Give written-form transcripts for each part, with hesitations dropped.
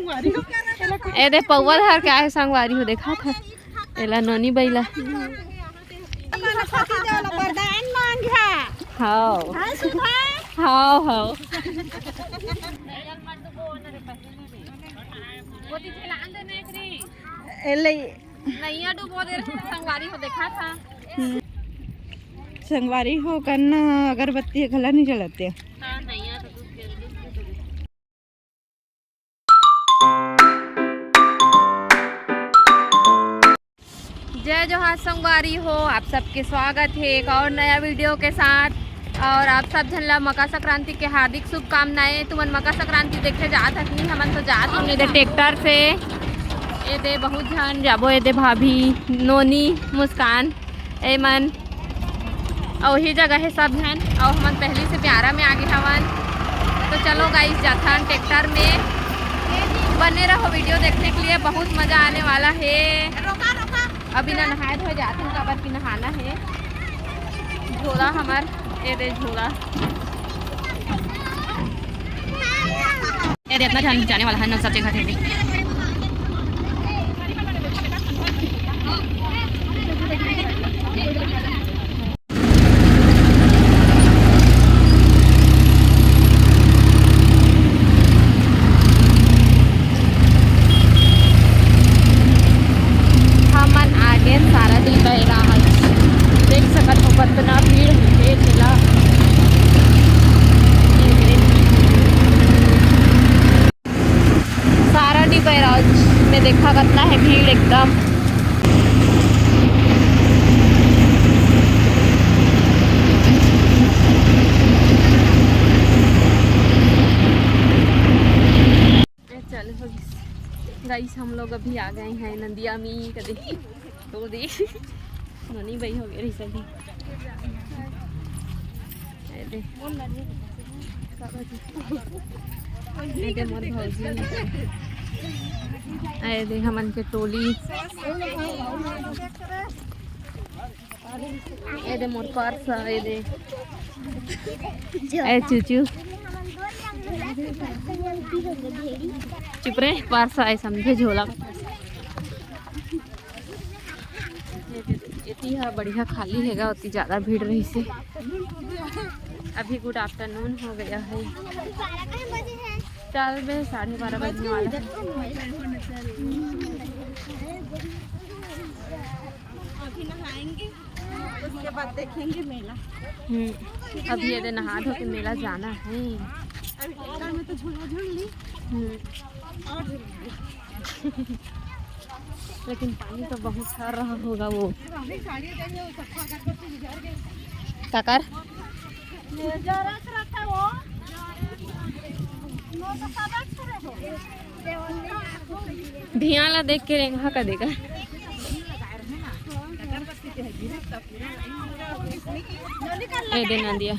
ए दे पौवा धर के आए संगवारी हो देखा था एला नोनी बैला हाँ हाँ हाँ संगवारी हो देखा था संगवारी हो करना अगरबत्ती गला नहीं जलाते। जय जोहार संगवारी हो, आप सबके स्वागत है एक और नया वीडियो के साथ। और आप सब झनला मकर संक्रांति के हार्दिक शुभकामनाएं। तुमन मकर संक्रांति देखे जात हकनी, हमन तो जात हमने दे ट्रैक्टर से ए दे बहुत झन जाबो ए दे भाभी नोनी मुस्कान ए मन और ही जगह है सब झन और हमन पहली से प्यारा में आगे हवन। तो चलो गाइस जाथन ट्रैक्टर में, बने रहो वीडियो देखने के लिए, बहुत मज़ा आने वाला है। अभी ना नहाए धोए जाते हैं, काबर की नहाना है। झोला हमार ए दे झोला ए दे अपना ध्यान जाने वाला है ना सब जगह थे। में देखा कितना है भीड़ एकदम। चलो गाइस हम लोग अभी आ गए हैं नंदिया में। कदे तो देख नोनी भाई हो गए सभी आए देख हमन के टोली ए दे मोर पर्स ए दे ए चूचू चुप रे पर्स आए समझे झोला इतनी है बढ़िया खाली हैगा, उतनी ज़्यादा भीड़ रही से। अभी गुड आफ्टरनून हो गया है, चल बे 12:30 बजने वाला है। अभी नहाएंगे उसके बाद देखेंगे मेला। अभी ये नहा धो के मेला जाना है। अभी में तो झूला झूल ली लेकिन पानी तो बहुत सार रहा होगा। वो काकर धिया ला देख के रेंगा का देगा। ए दे नंदिया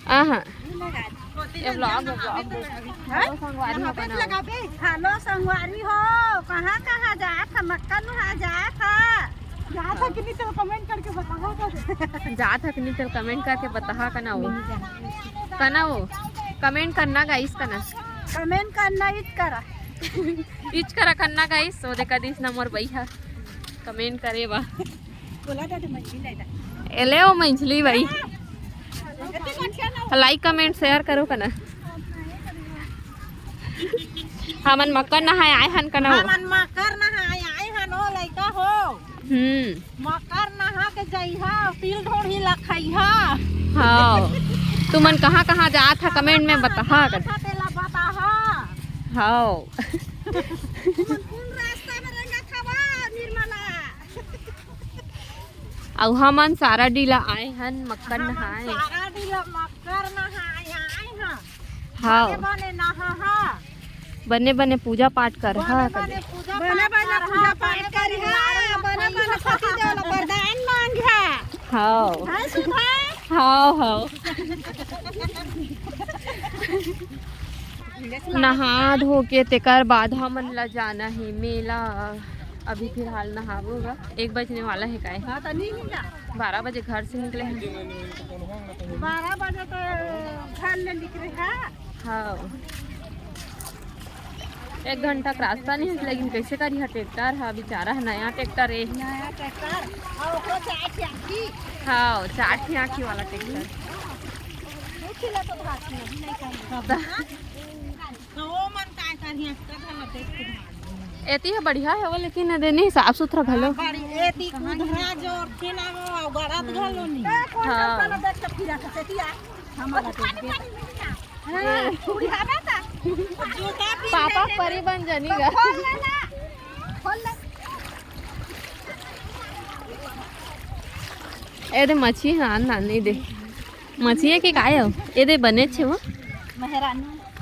आहा ये व्लॉग हेलो संगवारी हो, कहाँ कहाँ जात है? मक्का नुहा जात है। जात है कि नहीं तो कमेंट करके बताओ। जात है कि नहीं तो कमेंट करके बता कना वो कमेंट करना गाइस कना कमेंट करना इच करा करना गाइस। सो देखा दिस नंबर भैया कमेंट करे बा बोला था मछली एले ओ मछली भाई लाइक कमेंट शेयर करो कना। हमन मकर नहाए आए हन कना हमन मकर नहाए आए हन ओ लइका हो। मकर नहा के जइहा तिल ढोढ़ी लखइहा। हां तुमन कहां कहां जात है कमेंट में बता कर हां कौन रास्ता में रंगा खवा निर्मला। और हमन सारा डीला आए हन मकर नहाए। सारा डीला मकर नहाए आए हन। हां बने नहा बने बने पूजा पाठ कर हा बने पूजा पाठ कर हा बने सती देव वरदान मांग हा। हां हां सुधा हां नहा धो के तेकर बाद हमन ला जाना है मेला। अभी फिलहाल नहावोगा 1 बजने वाला है काय। हाँ तो नहीं 12 बजे घर से निकले हैं। 12 बजे तो घर ले निकले हैं। हाँ 1 घंटा का रास्ता नहीं है, लेकिन कैसे करी है ट्रैक्टर है बेचारा है, नया ट्रैक्टर है। नया ट्रैक्टर और ओकरो चाट आखी हाँ 4 आँखी वाला ट्रैक्टर। खिला तो भात नहीं कर तो मन काय करिया कथन टेस्ट एती है बढ़िया है वो, लेकिन देनी साफ सुथरा घलो। बड़ी एती कुधरा जोर थेला वो गड़त घलो नी हां देख के फिरा के सेतिया हमारा हां उड़ा ना जूता भी पापा परी बन जानी गा। खोल ले ए दे मछी हां ना नहीं दे मछी है कि काय हो ए दे बने छे वो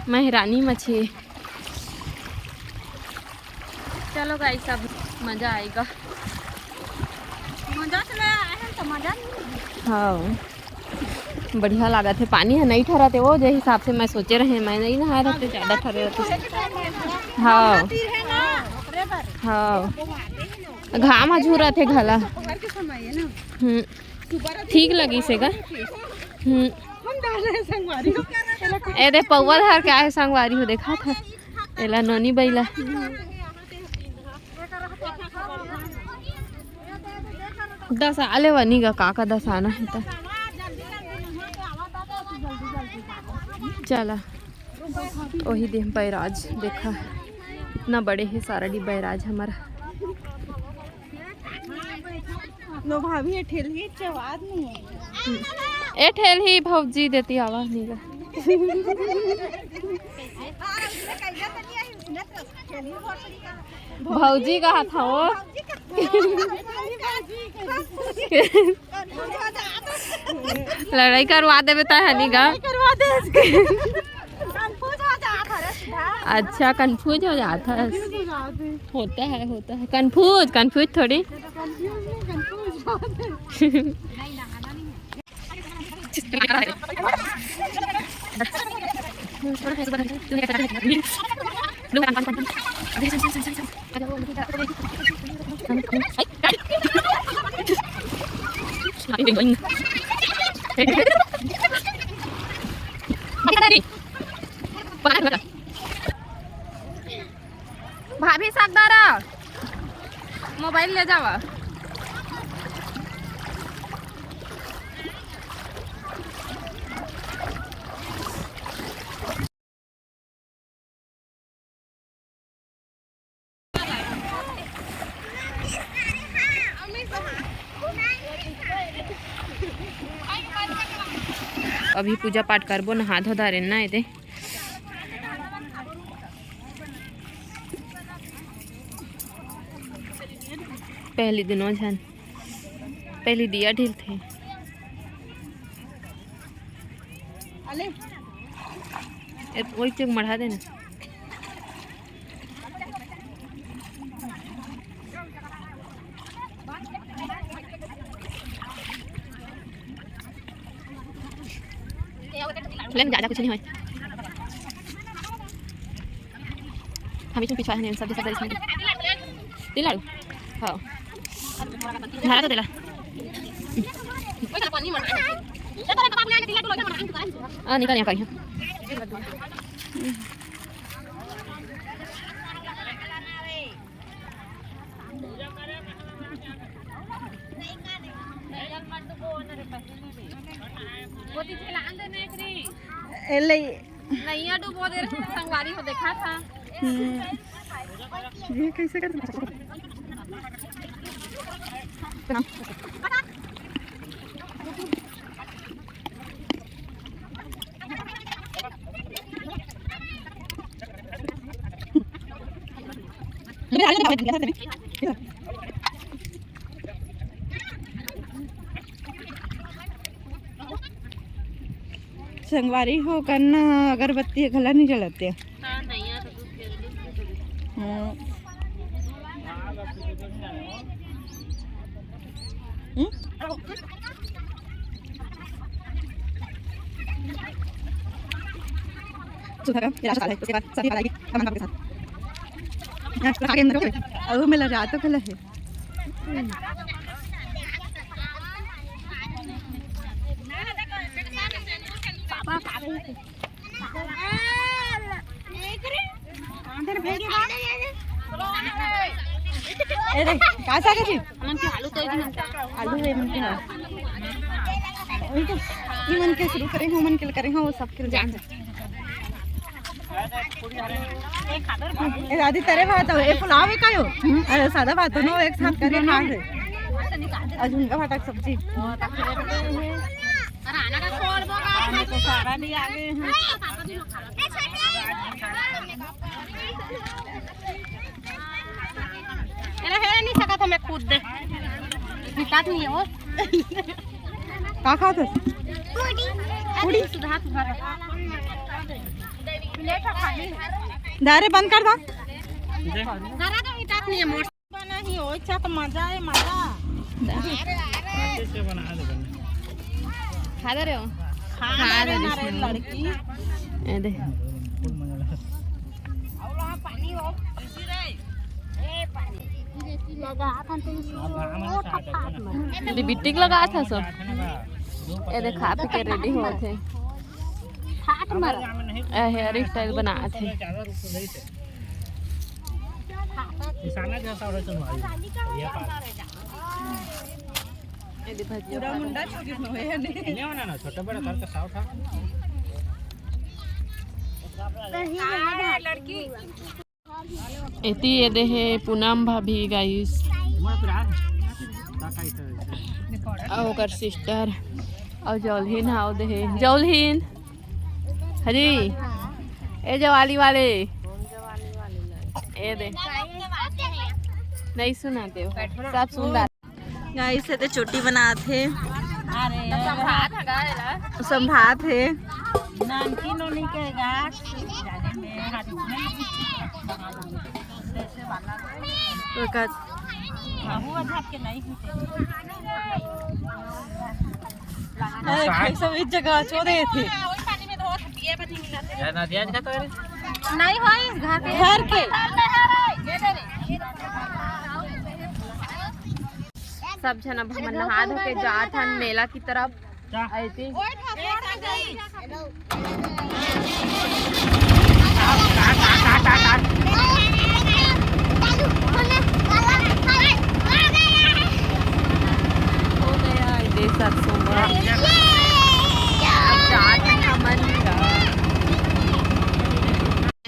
मेहरानी मछी। चलो गाइस सब मजा आएगा। मजा से आए तो मजा नहीं। हाँ बढ़िया लगा थे, पानी है नहीं ठहरा थे वो जो हिसाब से मैं सोचे रहे, मैं नहीं नहाए रहते, ज़्यादा ठहरे रहते। हाँ हाँ घाम हजूरा थे घला। ठीक लगी से गा। ए दे पौवा धार क्या है संगवारी हो देखा था एला नोनी बैला। दस आले वनी का काका 10 आना है तो चला वही दे बैराज देखा ना बड़े है सारा डी बैराज हमारा। नो भाभी ठेल ही चवाद नहीं ए ठेल ही भौजी देती आवाज नहीं का। भौजी का था वो लड़ाई करवा देवे ता हनी का। अच्छा कंफ्यूज हो जाता है, होता है कंफ्यूज थोड़ी। भाभी सागदारा मोबाइल ले जावा। अभी पूजा पाठ करबो नहा धो धारे ना ये पहली दिनों झन पहली दिया ढील थे। वही चुक मढ़ा देना। लेकिन ज़्यादा कुछ नहीं है, हम इसमें पिछवा है सब जैसा इसमें दिला हाँ धारा तो दिला निकल यहाँ कहीं नैया डूबो दे संगवारी को देखा था। ये कैसे कर संगवारी हो करना अगरबत्ती गला नहीं जलाते। मेला रात खला है। ए रे काय सांगायची आलू तो आलू है मन के वही तो ये मन के शुरू करें हो मन के करें हो सब के जान ए दादी तेरे बात है पुलाव है कायो अरे सादा बात नो एक साथ करे खा है अजून का फटाक सब्जी राणा का छोड़ दो का तो सारा नहीं आगे हैं अरे है नहीं सका था मैं खुद दे निकात नहीं है वो का खाते पूरी सुधा तुम्हारा प्लेट खाली दारे बंद कर दो जरा तो निकात नहीं है मोर बना ही हो अच्छा तो मजा है मजा कैसे बना दे खा रहे हो खा रहे नारे लड़की ए दे औला पानी हो इसी रे ए पानी लगा था तो लिपस्टिक लगा था सब ए दे खा पी के रेडी हो थे हाथ मार हेयर स्टाइल बना थे किसाना जैसा हो रहा है पूरा मुंडा छोटी होए नहीं होना ना छोटा बड़ा करके साव था लड़की एती ये दे है पूनम भाभी गाइस और कर सिस्टर और जौलहीन हाउ दे है जौलहीन हरी ए जवाली वाले ए दे नहीं सुनाते हो सब सुन गाइस से तो चोटी बनाते अरे संभात है नानकी नोनी के गाछ जाने में हाथ में जैसे वाला हुआ झाप के नहीं होते सब इस जगह छोड़े थे पानी में धो पिए पति मिलाते ना दिया का तो नहीं होई घर के सब जन अब हम नहा धो के जात हन मेला की तरफ आई थी हो गया दे सरसों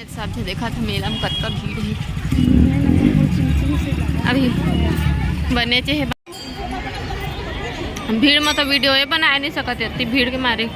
सब देखा था मेला में कत भीड़ है अभी बने चाहे भीड़ में तो वीडियो बना नहीं सकते इतनी भीड़ के मारे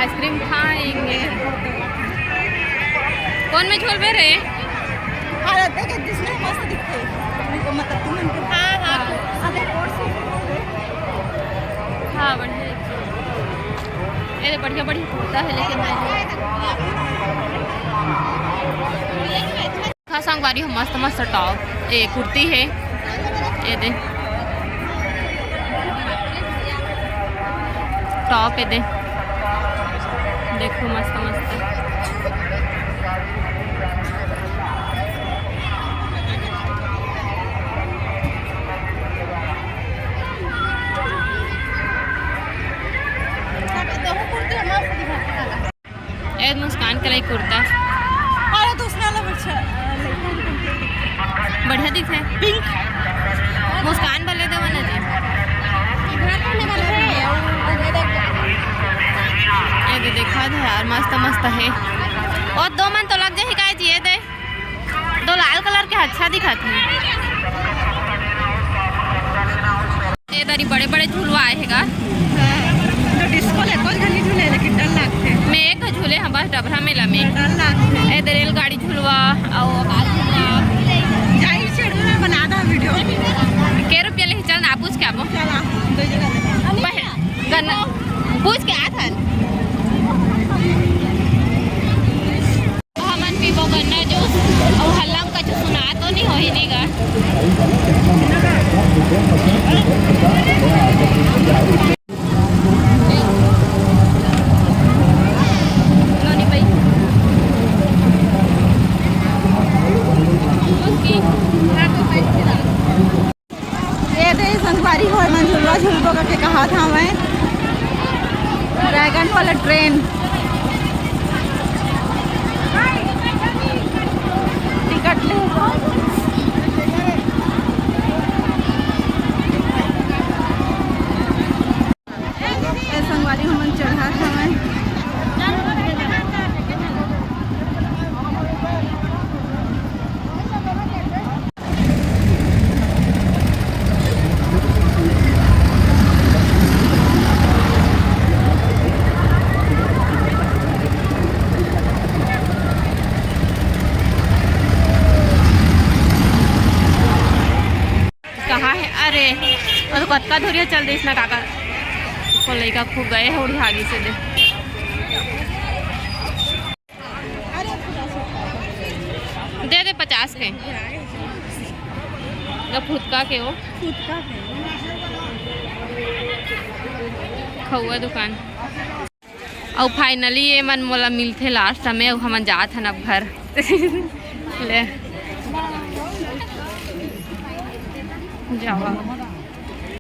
आइसक्रीम खाएंगे कौन में झोल रे अरे देखे जिसमें मस्त दिखते मतलब तुम हाँ हाँ हाँ बढ़िया ये बढ़िया बढ़िया कुर्ता है लेकिन खास संगवारी हो मस्त मस्त टॉप ये कुर्ती है ये दे टॉप है दे देखो मस्त मस्त मुस्कान के लिए कुर्ता अरे दूसरा वाला बढ़िया दिख है पिंक मुस्कान वाले देवा ना जी ये देखा था यार मस्त मस्त है और दो मन तो लग जाए काय ये दे दो लाल कलर के अच्छा दिखाते हैं ये दरी बड़े बड़े झूलवा आए हैगा डिस्को ले कोई झूले झूले लेकिन डर लगते मैं एक झूले हम बस डबरा मेला में डर लगते ये रेलगाड़ी झूलवा और जाई शेड्यूल बना दा वीडियो के रुपया ले चल ना पूछ के आबो चला दो जगह पूछ के आ था चढ़ात हवे ड्रैगन वाला ट्रेन। टिकट ले संगवारी हमन चढ़ात हवे। कहाँ है? अरे और कत्का धुरिया चल रही इसना काका को लड़का खूब गए है उड़ी आगे से दे 50 के फुटका के हो खौआ दुकान। और फाइनली ये मन मोला मिलते लास्ट में हम जात हन अब घर ले जावा।